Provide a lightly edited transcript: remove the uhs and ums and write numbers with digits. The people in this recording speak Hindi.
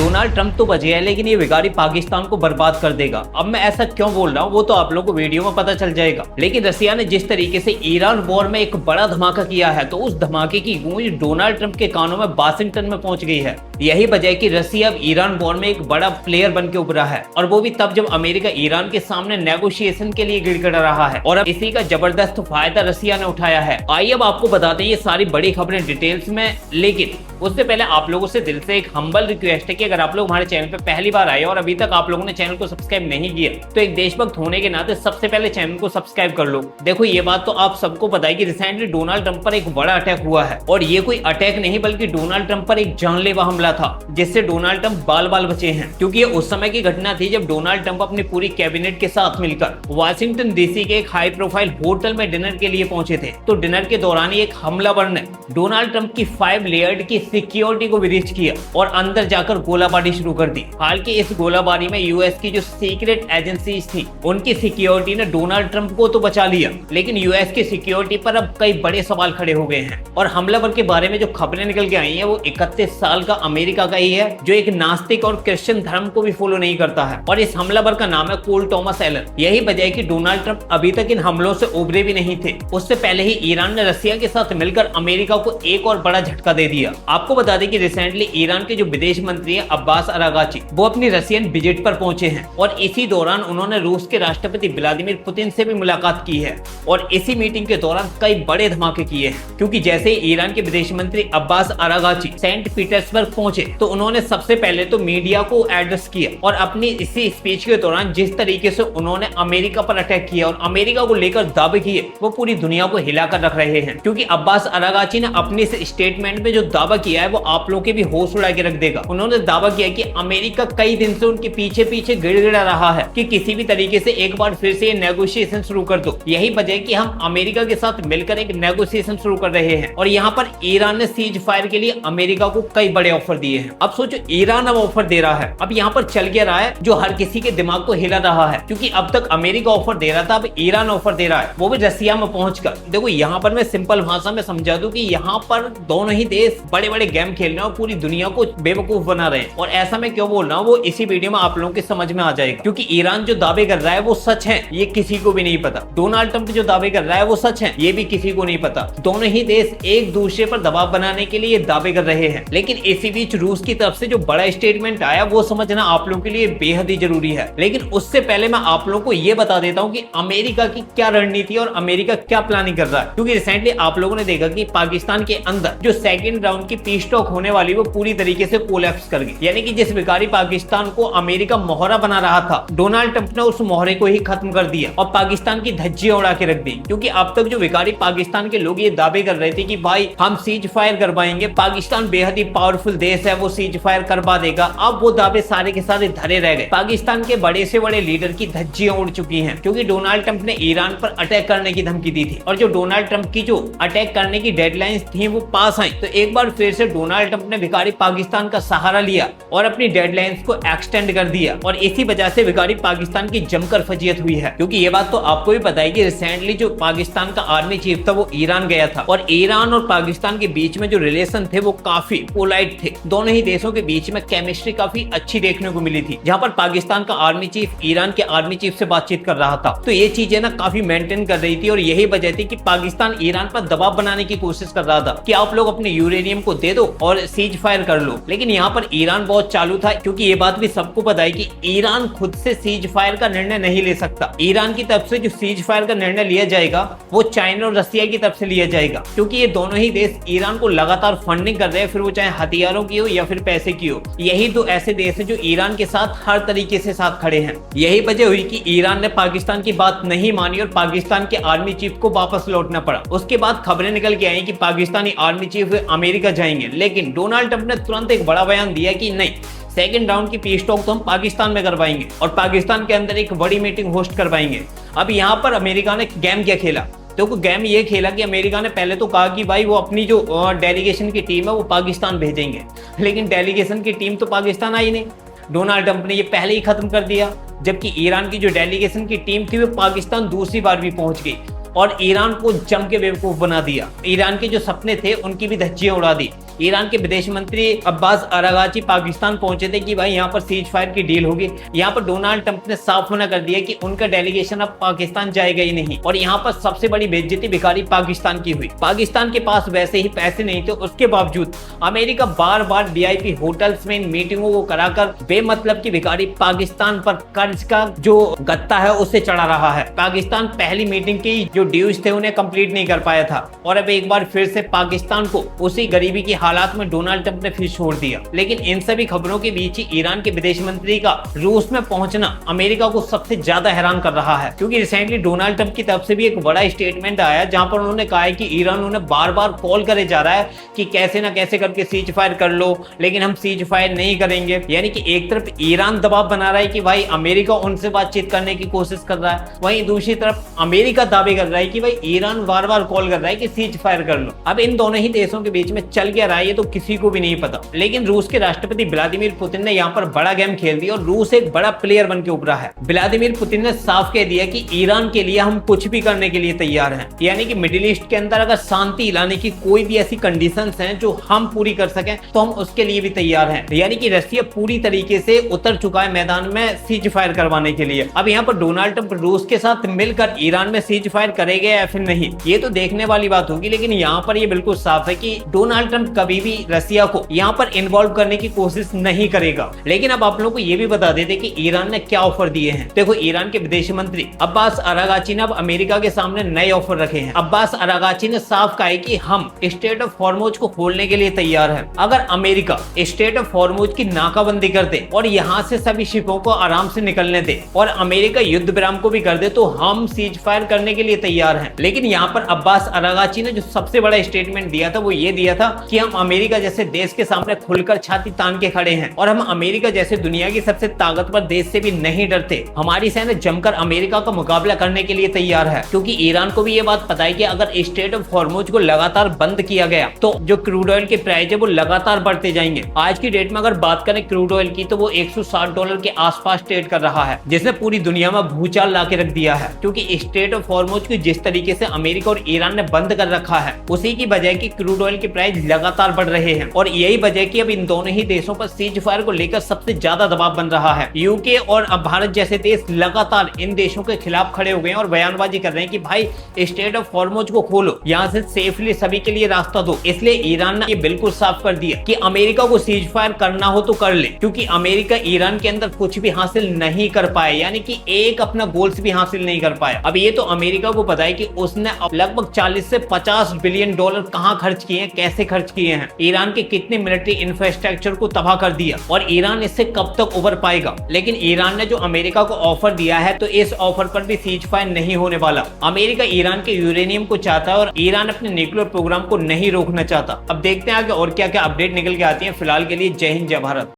डोनाल्ड ट्रंप तो बच गया लेकिन ये भिखारी पाकिस्तान को बर्बाद कर देगा। अब मैं ऐसा क्यों बोल रहा हूँ वो तो आप लोगों को वीडियो में पता चल जाएगा। लेकिन रसिया ने जिस तरीके से ईरान वॉर में एक बड़ा धमाका किया है तो उस धमाके की गूंज डोनाल्ड ट्रंप के कानों में वाशिंगटन में पहुंच गई है। यही वजह है कि रसिया अब ईरान वॉर में एक बड़ा प्लेयर बन के उभरा है, और वो भी तब जब अमेरिका ईरान के सामने नेगोशिएशन के लिए गिड़गिड़ा रहा है, और अब इसी का जबरदस्त फायदा रसिया ने उठाया है। आइए अब आपको बताते हैं ये सारी बड़ी खबरें डिटेल्स में, लेकिन उससे पहले आप लोगों से दिल से एक हम्बल रिक्वेस्ट है कि अगर आप लोग हमारे चैनल पे पहली बार आए और अभी तक आप लोगों ने चैनल को सब्सक्राइब नहीं किया तो एक देशभक्त होने के नाते सबसे पहले चैनल को सब्सक्राइब कर लो। देखो ये बात तो आप सबको पता है कि रिसेंटली डोनाल्ड ट्रंप पर एक बड़ा अटैक हुआ है, और ये कोई अटैक नहीं बल्कि डोनाल्ड ट्रंप पर एक जानलेवा हमला था जिससे डोनाल्ड ट्रंप बाल बाल बचे हैं। क्योंकि ये उस समय की घटना थी जब डोनाल्ड ट्रंप अपनी पूरी कैबिनेट के साथ मिलकर वाशिंगटन डीसी के एक हाई प्रोफाइल होटल में डिनर के लिए पहुंचे थे। तो डिनर के दौरान ही एक हमलावर ने डोनाल्ड ट्रंप की 5 लेयर्ड की सिक्योरिटी को ब्रीच किया और अंदर जाकर गोलाबारी शुरू कर दी। हालांकि इस गोलाबारी में यूएस की जो सीक्रेट एजेंसीज थी उनकी सिक्योरिटी ने डोनाल्ड ट्रंप को तो बचा लिया, लेकिन यूएस की सिक्योरिटी पर अब कई बड़े सवाल खड़े हो गए हैं। और हमलावर के बारे में जो खबरें निकल के आई हैं वो 31 साल का अमेरिका का ही है जो एक नास्तिक और क्रिश्चियन धर्म को भी फॉलो नहीं करता है, और इस हमलावर का नाम है कोल टॉमस एलन। यही वजह है कि डोनाल्ड ट्रंप अभी तक इन हमलों से उभरे भी नहीं थे। उससे पहले ही ईरान ने रसिया के साथ मिलकर अमेरिका को एक और बड़ा झटका दे दिया। आपको बता दें कि रिसेंटली ईरान के जो विदेश मंत्री हैं अब्बास अरागाची वो अपनी रशियन विजिट पर पहुंचे हैं, और इसी दौरान उन्होंने रूस के राष्ट्रपति व्लादिमीर पुतिन से भी मुलाकात की है, और इसी मीटिंग के दौरान कई बड़े धमाके किए हैं। क्योंकि जैसे ही ईरान के विदेश मंत्री अब्बास अरागाची सेंट पीटर्सबर्ग पहुंचे तो उन्होंने सबसे पहले तो मीडिया को एड्रेस किया, और अपनी इसी स्पीच के दौरान जिस तरीके से उन्होंने अमेरिका पर अटैक किया और अमेरिका को लेकर दावे किए वो पूरी दुनिया को हिलाकर रख रहे हैं। क्योंकि अब्बास अरागाची ने अपने इस स्टेटमेंट में जो दावा किया है वो आप लोगों के भी होश उड़ा के रख देगा। उन्होंने दावा किया कि अमेरिका कई दिन से उनके पीछे पीछे गिड़गिड़ा रहा है कि किसी भी तरीके से एक बार फिर से ये नेगोशिएशन शुरू कर दो। यही वजह है कि हम अमेरिका के साथ मिलकर एक नेगोशिएशन शुरू कर रहे हैं, और यहाँ पर ईरान ने सीज फायर के लिए अमेरिका को कई बड़े ऑफर दिए हैं। अब सोचो ईरान अब ऑफर दे रहा है, अब यहाँ पर चल क्या रहा है जो हर किसी के दिमाग को हिला रहा है। क्योंकि अब तक अमेरिका ऑफर दे रहा था, अब ईरान ऑफर दे रहा है, वो भी रसिया में पहुंचकर। देखो यहाँ पर मैं सिंपल भाषा में समझा दूं कि यहाँ पर दोनों ही देश बड़े बड़े गेम खेल रहे हैं और पूरी दुनिया को बेवकूफ बना रहे हैं। और ऐसा मैं क्यों बोल रहा हूँ वो इसी वीडियो में आप लोगों के समझ में आ जाएगा। क्योंकि ईरान जो दावे कर रहा है वो सच है, ये किसी को भी नहीं पता। डोनाल्ड ट्रंप जो दावे कर रहा है वो सच है, ये भी किसी को नहीं पता। दोनों ही देश एक दूसरे पर दबाव बनाने के लिए दावे कर रहे हैं। लेकिन इसी बीच रूस की तरफ से जो बड़ा स्टेटमेंट आया वो समझना आप लोगों के लिए बेहद ही जरूरी है। लेकिन उससे पहले मैं आप लोगों को ये बता देता हूँ कि अमेरिका की क्या रणनीति और अमेरिका क्या प्लानिंग कर रहा है। क्योंकि रिसेंटली आप लोगों ने देखा कि पाकिस्तान के अंदर जो सेकंड राउंड की पीस टॉक होने वाली वो पूरी तरीके से कोलैप्स कर गई। यानी कि जिस भिखारी पाकिस्तान को अमेरिका मोहरा बना रहा था डोनाल्ड ट्रंप ने उस मोहरे को ही खत्म कर दिया और पाकिस्तान की धज्जियां उड़ा के रख दी। क्योंकि अब तक जो भिखारी पाकिस्तान के लोग ये दावे कर रहे थे कि भाई हम सीज फायर करवाएंगे, पाकिस्तान बेहद ही पावरफुल देश है, वो सीज फायर करवा देगा। अब वो दावे सारे के सारे धरे रह गए। पाकिस्तान के बड़े से बड़े लीडर की धज्जियां उड़ चुकी हैं, क्योंकि डोनाल्ड ट्रंप ने ईरान पर अटैक करने की धमकी दी थी, और जो डोनाल्ड ट्रंप की जो अटैक करने की डेडलाइंस थी वो पास आई। तो एक बार फिर से डोनाल्ड ट्रंप ने भिखारी पाकिस्तान का सहारा लिया और अपनी डेडलाइंस को एक्सटेंड कर दिया, और इसी वजह से भिखारी पाकिस्तान की जमकर फजीयत हुई है। क्योंकि ये बात तो आपको भी पता है कि रिसेंटली जो पाकिस्तान का आर्मी चीफ था वो ईरान गया था, और ईरान और पाकिस्तान के बीच में जो रिलेशन थे वो काफी पोलाइट थे। दोनों ही देशों के बीच में केमिस्ट्री काफी अच्छी देखने को मिली थी, जहां पर पाकिस्तान का आर्मी चीफ ईरान के आर्मी चीफ से बातचीत कर रहा था। तो ये चीजें ना काफी मेंटेन कर रही थी, और यही वजह थी कि पाकिस्तान ईरान पर दबाव बनाने की कोशिश कर रहा था कि आप लोग अपने यूरेनियम को दे दो और सीज फायर कर लो। लेकिन यहाँ पर ईरान बहुत चालू था, क्योंकि ये बात भी सबको पता है कि ईरान खुद से सीज फायर का निर्णय नहीं ले सकता। ईरान की तरफ से जो सीज फायर का निर्णय लिया जाएगा वो चाइना और रसिया की तरफ से लिया जाएगा, क्योंकि ये दोनों ही देश ईरान को लगातार फंडिंग कर रहे हैं, फिर वो चाहे हथियारों की हो या फिर पैसे की हो। यही दो ऐसे देश हैं जो ईरान के साथ हर तरीके से साथ खड़े हैं। यही वजह हुई कि ईरान ने पाकिस्तान की बात नहीं मानी और पाकिस्तान के आर्मी चीफ को वापस लौटना पड़ा। उसके बाद खबरें निकल के आई कि पाकिस्तानी आर्मी चीफ अमेरिका जाएंगे, लेकिन डोनाल्ड ट्रंप ने तुरंत एक बड़ा बयान दिया कि नहीं, सेकंड राउंड की पीस टॉक तो हम पाकिस्तान में करवाएंगे और पाकिस्तान के अंदर एक बड़ी मीटिंग होस्ट करवाएंगे। अब यहाँ पर अमेरिका ने गेम क्या खेला, तो गेम ये खेला कि अमेरिका ने पहले तो कहा कि भाई वो अपनी जो डेलीगेशन की टीम है वो पाकिस्तान भेजेंगे, लेकिन डेलीगेशन की टीम तो पाकिस्तान आई नहीं। डोनाल्ड ट्रंप ने ये पहले ही खत्म कर दिया, जबकि ईरान की जो डेलीगेशन की टीम थी वो पाकिस्तान दूसरी बार भी पहुंच गई और ईरान को जम के बेवकूफ बना दिया। ईरान के जो सपने थे उनकी भी धज्जियां उड़ा दी। ईरान के विदेश मंत्री अब्बास अरागाची पाकिस्तान पहुंचे थे कि भाई यहाँ पर सीज फायर की डील होगी। यहाँ पर डोनाल्ड ट्रंप ने साफ मना कर दिया कि उनका डेलीगेशन अब पाकिस्तान जाएगा ही नहीं। और यहाँ पर सबसे बड़ी बेइज्जती भिखारी पाकिस्तान की हुई। पाकिस्तान के पास वैसे ही पैसे नहीं थे, उसके बावजूद अमेरिका बार बार वीआईपी होटल्स में इन मीटिंगों को कराकर बेमतलब की भिखारी पाकिस्तान पर कर्ज का जो गत्ता है उसे चढ़ा रहा है। पाकिस्तान पहली मीटिंग की जो ड्यूज थे उन्हें कंप्लीट नहीं कर पाया था और अब एक बार फिर से पाकिस्तान को उसी गरीबी की हालात में डोनाल्ड ट्रंप ने फिर छोड़ दिया। लेकिन इन सभी खबरों के बीच ही ईरान के विदेश मंत्री का रूस में पहुंचना अमेरिका को सबसे ज्यादा हैरान कर रहा है, क्योंकि रिसेंटली डोनाल्ड ट्रंप की तरफ से भी एक बड़ा स्टेटमेंट आया जहां पर उन्होंने कहा है कि ईरान उन्हें बार बार कॉल करे जा रहा है कि कैसे ना कैसे करके सीज फायर कर लो, लेकिन हम सीज फायर नहीं करेंगे। यानी कि एक तरफ ईरान दबाव बना रहा है कि भाई अमेरिका उनसे बातचीत करने की कोशिश कर रहा है, वहीं दूसरी तरफ अमेरिका दावे कर रहा है कि भाई ईरान बार बार कॉल कर रहा है कि सीज फायर कर लो। अब इन दोनों ही देशों के बीच में चल क्या रहा है ये तो किसी को भी नहीं पता। लेकिन रूस के राष्ट्रपति व्लादिमीर पुतिन ने यहाँ पर बड़ा गेम खेल दिया और रूस एक बड़ा प्लेयर बन के उभरा है। व्लादिमीर पुतिन ने साफ कह दिया कि ईरान के लिए हम कुछ भी करने के लिए तैयार हैं। यानी कि मिडिल ईस्ट के अंदर अगर शांति लाने की कोई भी ऐसी कंडीशंस हैं जो हम पूरी कर सकें तो हम उसके लिए भी तैयार हैं। यानी कि रशिया पूरी तरीके से उतर चुका है मैदान में सीज फायर करवाने के लिए। अब यहाँ पर डोनाल्ड ट्रंप रूस के साथ मिलकर ईरान में सीज फायर करेंगे या फिर नहीं, ये तो देखने वाली बात होगी। लेकिन यहाँ पर ये बिल्कुल साफ है कि डोनाल्ड ट्रंप कभी भी रशिया को यहाँ पर इन्वॉल्व करने की कोशिश नहीं करेगा। लेकिन अब आप लोगों को ये भी बता देते कि ईरान ने क्या ऑफर दिए हैं। देखो, ईरान के विदेश मंत्री अब्बास अरागाची ने अब अमेरिका के सामने नए ऑफर रखे हैं। अब्बास अरागाची ने साफ कहा है कि हम स्टेट ऑफ हॉर्मुज को खोलने के लिए तैयार हैं। अगर अमेरिका स्टेट ऑफ हॉर्मुज की नाकाबंदी कर दे और यहाँ से सभी शिपों को आराम से निकलने दे और अमेरिका युद्ध विराम को भी कर दे तो हम सीज फायर करने के लिए तैयार हैं। लेकिन यहाँ पर अब्बास अरागाची ने जो सबसे बड़ा स्टेटमेंट दिया था वो ये दिया था कि हम अमेरिका जैसे देश के सामने खुलकर छाती तान के खड़े हैं और हम अमेरिका जैसे दुनिया की सबसे ताकतवर देश से भी नहीं डरते। हमारी सेना जमकर अमेरिका का मुकाबला करने के लिए तैयार है, क्योंकि ईरान को भी ये बात पता है कि अगर स्टेट ऑफ हॉर्मुज को लगातार बंद किया गया तो जो क्रूड ऑयल के प्राइस है वो लगातार बढ़ते जाएंगे। आज की डेट में अगर बात करें क्रूड ऑयल की तो वो $160 के आसपास ट्रेड कर रहा है, जिसने पूरी दुनिया में भूचाल ला के रख दिया है। क्योंकि स्टेट ऑफ हॉर्मुज को जिस तरीके से अमेरिका और ईरान ने बंद कर रखा है उसी की वजह की क्रूड ऑयल के प्राइस लगातार बढ़ रहे हैं और यही वजह की अब इन दोनों ही देशों पर सीज फायर को लेकर सबसे ज्यादा दबाव बन रहा है। यूके और अब भारत जैसे देश लगातार इन देशों के खिलाफ खड़े हो गए हैं और बयानबाजी कर रहे हैं कि भाई स्टेट ऑफ हॉर्मुज को खोलो, यहाँ से सेफली सभी के लिए रास्ता दो। इसलिए ईरान ने ये बिल्कुल साफ कर दिया कि अमेरिका को सीज फायर करना हो तो कर ले, क्योंकि अमेरिका ईरान के अंदर कुछ भी हासिल नहीं कर पाए, यानी कि एक अपना गोल्स भी हासिल नहीं कर पाया। अब ये तो अमेरिका को पता है कि उसने लगभग 40 से 50 बिलियन डॉलर कहाँ खर्च किए हैं, कैसे खर्च किए हैं, ईरान के कितने मिलिट्री इंफ्रास्ट्रक्चर को तबाह कर दिया और ईरान इससे कब तक उबर पाएगा। लेकिन ईरान ने जो अमेरिका को ऑफर दिया है तो इस ऑफर पर भी सीज फायर नहीं होने वाला। अमेरिका ईरान के यूरेनियम को चाहता है और ईरान अपने न्यूक्लियर प्रोग्राम को नहीं रोकना चाहता। अब देखते हैं आगे और क्या क्या अपडेट निकल के आती है। फिलहाल के लिए जय हिंद, जय भारत।